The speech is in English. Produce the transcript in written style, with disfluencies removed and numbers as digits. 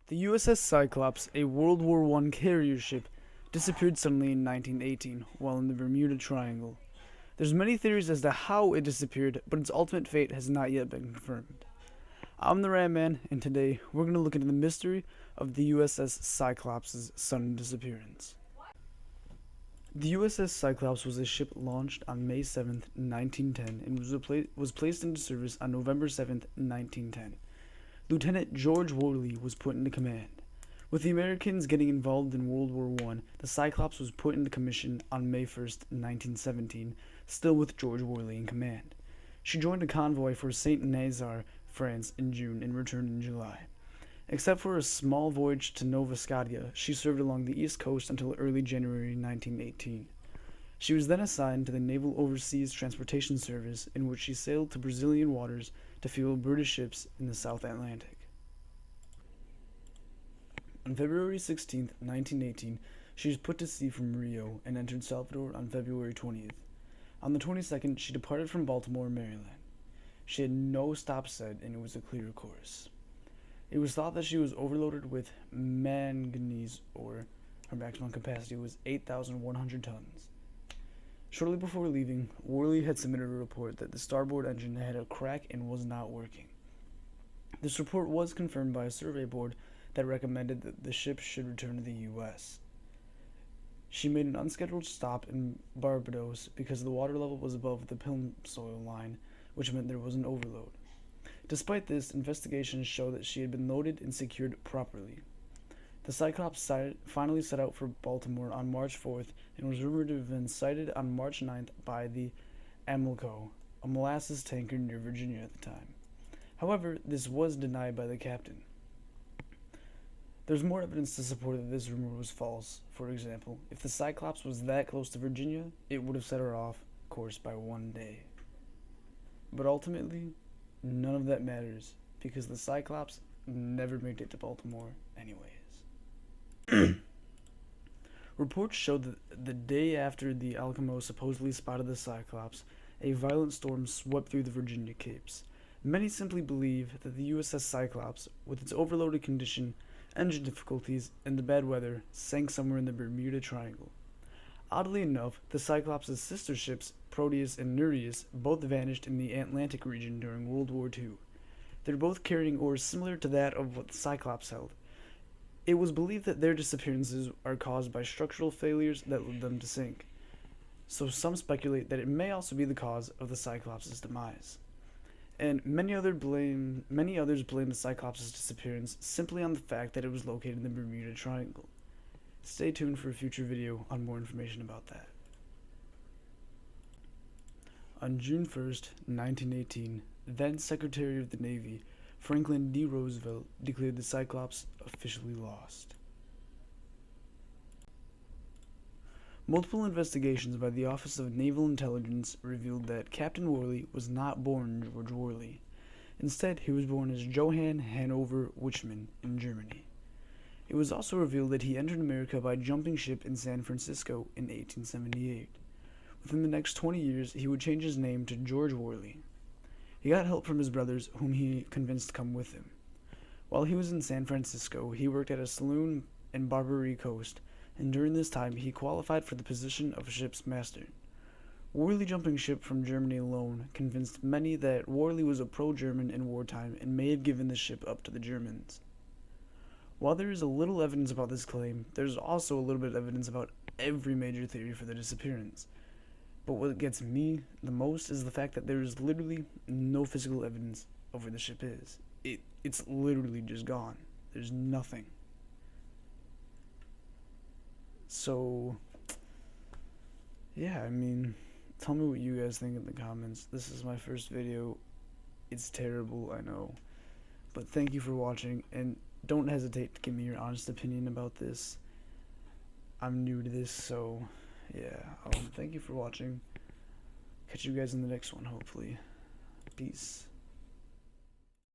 The USS Cyclops, a World War I carrier ship, disappeared suddenly in 1918 while in the Bermuda Triangle. There's many theories as to how it disappeared, but its ultimate fate has not yet been confirmed. I'm the Ramman, and today we're going to look into the mystery of the USS Cyclops' sudden disappearance. The USS Cyclops was a ship launched on May 7, 1910, and was placed into service on November 7, 1910. Lieutenant George Worley was put into command. With the Americans getting involved in World War I, the Cyclops was put into commission on May 1st, 1917, still with George Worley in command. She joined a convoy for St. Nazaire, France in June and returned in July. Except for a small voyage to Nova Scotia, she served along the East Coast until early January 1918. She was then assigned to the Naval Overseas Transportation Service, in which she sailed to Brazilian waters to fuel British ships in the South Atlantic. On February 16, 1918, she was put to sea from Rio and entered Salvador on February 20th. On the 22nd, she departed from Baltimore, Maryland. She had no stop set, and it was a clear course. It was thought that she was overloaded with manganese ore. Her maximum capacity was 8,100 tons. Shortly before leaving, Worley had submitted a report that the starboard engine had a crack and was not working. This report was confirmed by a survey board that recommended that the ship should return to the U.S. She made an unscheduled stop in Barbados because the water level was above the Plimsoll line, which meant there was an overload. Despite this, investigations show that she had been loaded and secured properly. The Cyclops finally set out for Baltimore on March 4th and was rumored to have been sighted on March 9th by the Amilco, a molasses tanker near Virginia at the time. However, this was denied by the captain. There's more evidence to support that this rumor was false. For example, if the Cyclops was that close to Virginia, it would have set her off course by one day. But ultimately, none of that matters, because the Cyclops never made it to Baltimore anyways. Reports showed that the day after the Alcamo supposedly spotted the Cyclops, a violent storm swept through the Virginia Capes. Many simply believe that the USS Cyclops, with its overloaded condition, engine difficulties, and the bad weather, sank somewhere in the Bermuda Triangle. Oddly enough, the Cyclops' sister ships, Proteus and Nereus, both vanished in the Atlantic region during World War II. They're both carrying ores similar to that of what the Cyclops held. It was believed that their disappearances are caused by structural failures that led them to sink, so some speculate that it may also be the cause of the Cyclops' demise. And many others blame the Cyclops' disappearance simply on the fact that it was located in the Bermuda Triangle. Stay tuned for a future video on more information about that. On June 1st, 1918, then Secretary of the Navy, Franklin D. Roosevelt, declared the Cyclops officially lost. Multiple investigations by the Office of Naval Intelligence revealed that Captain Worley was not born George Worley. Instead, he was born as Johann Hanover Wichmann in Germany. It was also revealed that he entered America by jumping ship in San Francisco in 1878. Within the next 20 years, he would change his name to George Worley. He got help from his brothers, whom he convinced to come with him. While he was in San Francisco, he worked at a saloon in Barbary Coast, and during this time he qualified for the position of ship's master. Worley jumping ship from Germany alone convinced many that Worley was a pro-German in wartime and may have given the ship up to the Germans. While there is a little evidence about this claim, there's also a little bit of evidence about every major theory for the disappearance. But what gets me the most is the fact that there is literally no physical evidence of where the ship is. It's literally just gone. There's nothing. So, yeah, I mean, tell me what you guys think in the comments. This is my first video. It's terrible, I know. But thank you for watching, and don't hesitate to give me your honest opinion about this. I'm new to this, so yeah. Thank you for watching. Catch you guys in the next one, hopefully. Peace.